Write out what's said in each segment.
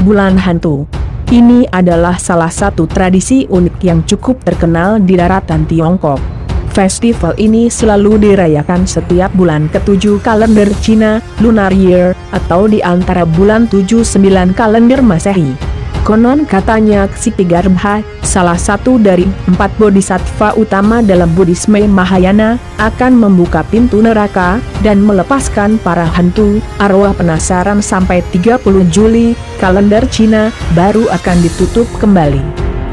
Bulan Hantu. Ini adalah salah satu tradisi unik yang cukup terkenal di daratan Tiongkok. Festival ini selalu dirayakan setiap bulan ke-7 kalender Cina, Lunar Year, atau di antara bulan 7-9 kalender Masehi. Konon katanya Ksitigarbha, salah satu dari 4 bodhisattva utama dalam Buddhisme Mahayana, akan membuka pintu neraka dan melepaskan para hantu arwah penasaran sampai 30 Juli, kalender Cina, baru akan ditutup kembali.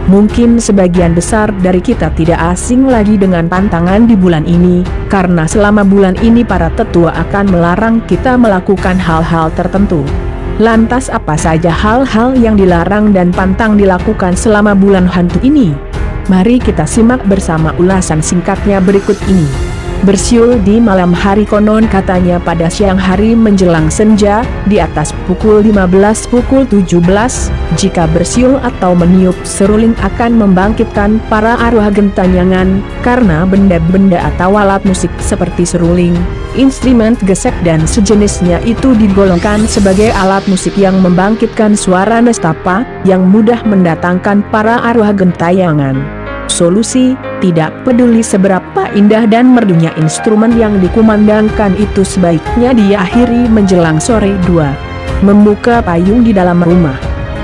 Mungkin sebagian besar dari kita tidak asing lagi dengan pantangan di bulan ini, karena selama bulan ini para tetua akan melarang kita melakukan hal-hal tertentu. Lantas apa saja hal-hal yang dilarang dan pantang dilakukan selama bulan hantu ini? Mari kita simak bersama ulasan singkatnya berikut ini. Bersiul di malam hari. Konon katanya pada siang hari menjelang senja, di atas pukul 15 pukul 17, jika bersiul atau meniup seruling akan membangkitkan para arwah gentayangan, karena benda-benda atau alat musik seperti seruling, instrumen gesek dan sejenisnya itu digolongkan sebagai alat musik yang membangkitkan suara nestapa, yang mudah mendatangkan para arwah gentayangan. Solusi, tidak peduli seberapa indah dan merdunya instrumen yang dikumandangkan itu, sebaiknya diakhiri menjelang sore. 2. Membuka payung di dalam rumah.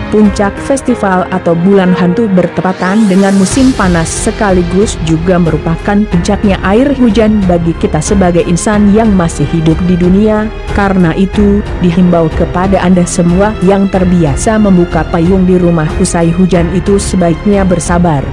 Puncak festival atau bulan hantu bertepatan dengan musim panas, sekaligus juga merupakan puncaknya air hujan bagi kita sebagai insan yang masih hidup di dunia. Karena itu, dihimbau kepada Anda semua yang terbiasa membuka payung di rumah usai hujan itu sebaiknya bersabar.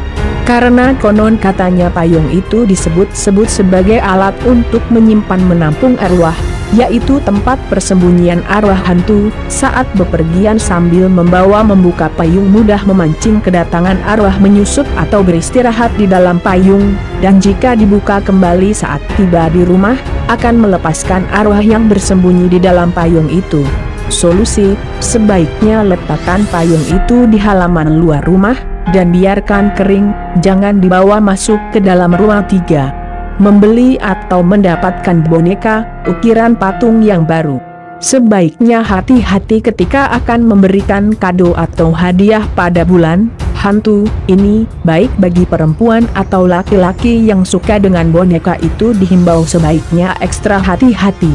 Karena konon katanya payung itu disebut-sebut sebagai alat untuk menyimpan menampung arwah, yaitu tempat persembunyian arwah hantu. Saat bepergian sambil membuka payung mudah memancing kedatangan arwah menyusup atau beristirahat di dalam payung, dan jika dibuka kembali saat tiba di rumah, akan melepaskan arwah yang bersembunyi di dalam payung itu. Solusi, sebaiknya letakkan payung itu di halaman luar rumah, dan biarkan kering, jangan dibawa masuk ke dalam rumah. 3. Membeli atau mendapatkan boneka, ukiran patung yang baru. Sebaiknya hati-hati ketika akan memberikan kado atau hadiah pada bulan hantu ini, baik bagi perempuan atau laki-laki yang suka dengan boneka itu dihimbau sebaiknya ekstra hati-hati.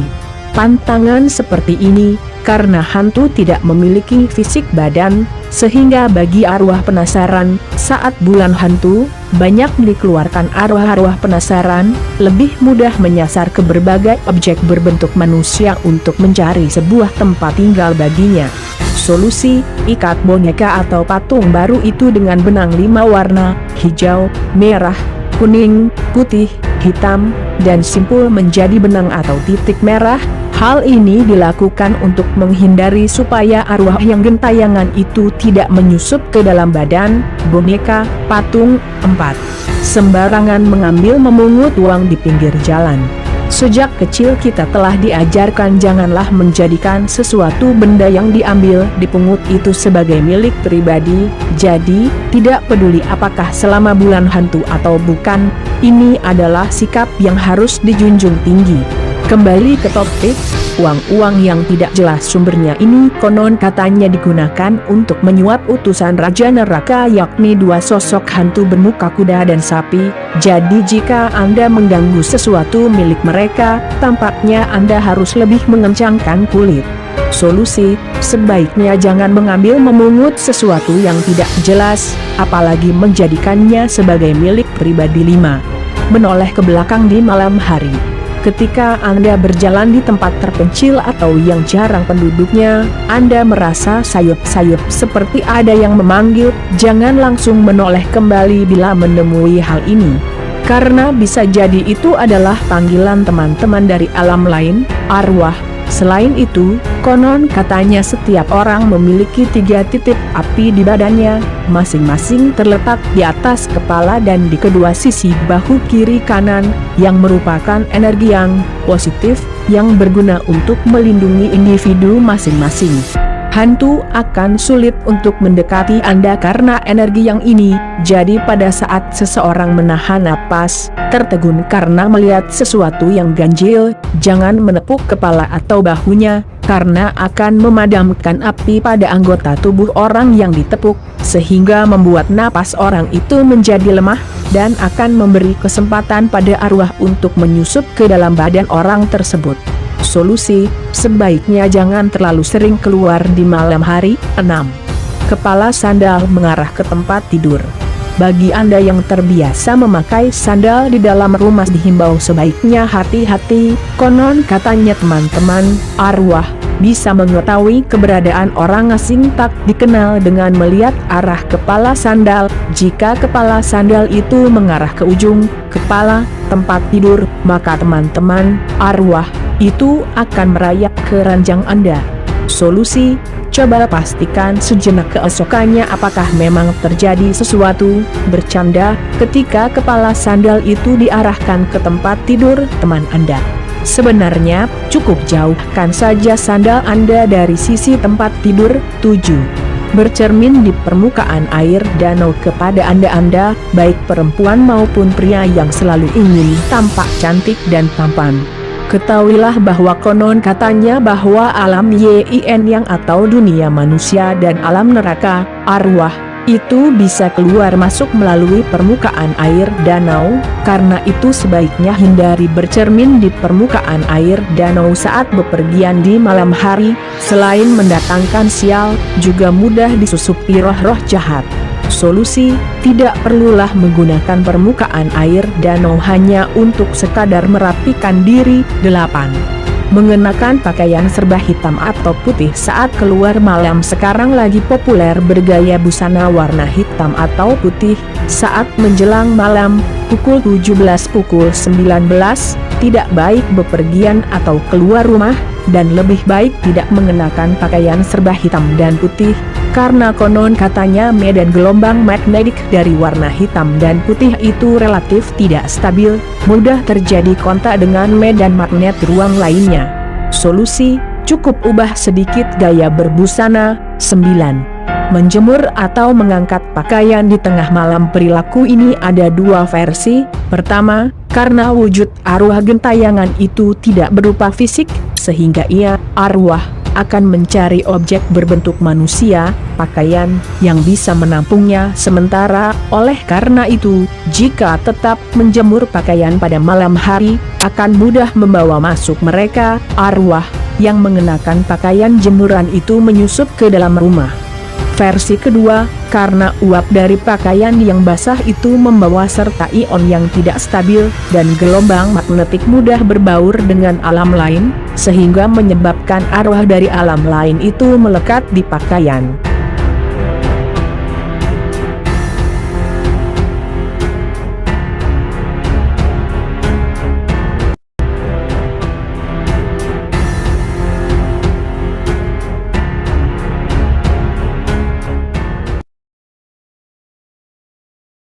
Pantangan seperti ini, karena hantu tidak memiliki fisik badan, sehingga bagi arwah penasaran, saat bulan hantu, banyak dikeluarkan arwah-arwah penasaran, lebih mudah menyasar ke berbagai objek berbentuk manusia untuk mencari sebuah tempat tinggal baginya. Solusi, ikat boneka atau patung baru itu dengan benang 5 warna, hijau, merah, kuning, putih, hitam, dan simpul menjadi benang atau titik merah. Hal ini dilakukan untuk menghindari supaya arwah yang gentayangan itu tidak menyusup ke dalam badan boneka, patung. 4. Sembarangan mengambil memungut uang di pinggir jalan. Sejak kecil kita telah diajarkan janganlah menjadikan sesuatu benda yang diambil dipungut itu sebagai milik pribadi, jadi tidak peduli apakah selama bulan hantu atau bukan, ini adalah sikap yang harus dijunjung tinggi. Kembali ke topik, uang-uang yang tidak jelas sumbernya ini konon katanya digunakan untuk menyuap utusan Raja Neraka, yakni 2 sosok hantu bermuka kuda dan sapi. Jadi jika Anda mengganggu sesuatu milik mereka, tampaknya Anda harus lebih mengencangkan kulit. Solusi, sebaiknya jangan mengambil memungut sesuatu yang tidak jelas, apalagi menjadikannya sebagai milik pribadi. 5. Menoleh ke belakang di malam hari. Ketika Anda berjalan di tempat terpencil atau yang jarang penduduknya, Anda merasa sayup-sayup seperti ada yang memanggil, jangan langsung menoleh kembali bila menemui hal ini. Karena bisa jadi itu adalah panggilan teman-teman dari alam lain, arwah. Selain itu, konon katanya setiap orang memiliki 3 titik api di badannya, masing-masing terletak di atas kepala dan di kedua sisi bahu kiri kanan, yang merupakan energi yang positif, yang berguna untuk melindungi individu masing-masing. hantu akan sulit untuk mendekati Anda karena energi yang ini. Jadi pada saat seseorang menahan napas, tertegun karena melihat sesuatu yang ganjil, jangan menepuk kepala atau bahunya, karena akan memadamkan api pada anggota tubuh orang yang ditepuk, sehingga membuat napas orang itu menjadi lemah, dan akan memberi kesempatan pada arwah untuk menyusup ke dalam badan orang tersebut. Solusi, sebaiknya jangan terlalu sering keluar di malam hari. 6. Kepala sandal mengarah ke tempat tidur. Bagi Anda yang terbiasa memakai sandal di dalam rumah dihimbau sebaiknya hati-hati, konon katanya teman-teman, arwah bisa mengetahui keberadaan orang asing tak dikenal dengan melihat arah kepala sandal. Jika kepala sandal itu mengarah ke ujung kepala tempat tidur, maka teman-teman, arwah itu akan merayap ke ranjang Anda. Solusi, coba pastikan sejenak keesokannya apakah memang terjadi sesuatu bercanda ketika kepala sandal itu diarahkan ke tempat tidur teman Anda. Sebenarnya, cukup jauhkan saja sandal Anda dari sisi tempat tidur. 7. Bercermin di permukaan air danau kepada Anda, baik perempuan maupun pria yang selalu ingin tampak cantik dan tampan. Ketahuilah bahwa konon katanya bahwa alam yin yang atau dunia manusia dan alam neraka, arwah, itu bisa keluar masuk melalui permukaan air danau. Karena itu sebaiknya hindari bercermin di permukaan air danau saat bepergian di malam hari. Selain mendatangkan sial, juga mudah disusupi roh-roh jahat. Solusi, tidak perlulah menggunakan permukaan air danau hanya untuk sekadar merapikan diri. 8. Mengenakan pakaian serba hitam atau putih saat keluar malam. Sekarang lagi populer bergaya busana warna hitam atau putih saat menjelang malam, pukul 17, pukul 19, tidak baik bepergian atau keluar rumah, dan lebih baik tidak mengenakan pakaian serba hitam dan putih, karena konon katanya medan gelombang magnetik dari warna hitam dan putih itu relatif tidak stabil, mudah terjadi kontak dengan medan magnet ruang lainnya. Solusi, cukup ubah sedikit gaya berbusana. 9. Menjemur atau mengangkat pakaian di tengah malam. Perilaku ini ada dua versi. Pertama, karena wujud arwah gentayangan itu tidak berupa fisik, sehingga ia, arwah, akan mencari objek berbentuk manusia, pakaian, yang bisa menampungnya sementara. Oleh karena itu, jika tetap menjemur pakaian pada malam hari, akan mudah membawa masuk mereka, arwah, yang mengenakan pakaian jemuran itu menyusup ke dalam rumah. Versi kedua, karena uap dari pakaian yang basah itu membawa serta ion yang tidak stabil, dan gelombang magnetik mudah berbaur dengan alam lain, sehingga menyebabkan arwah dari alam lain itu melekat di pakaian.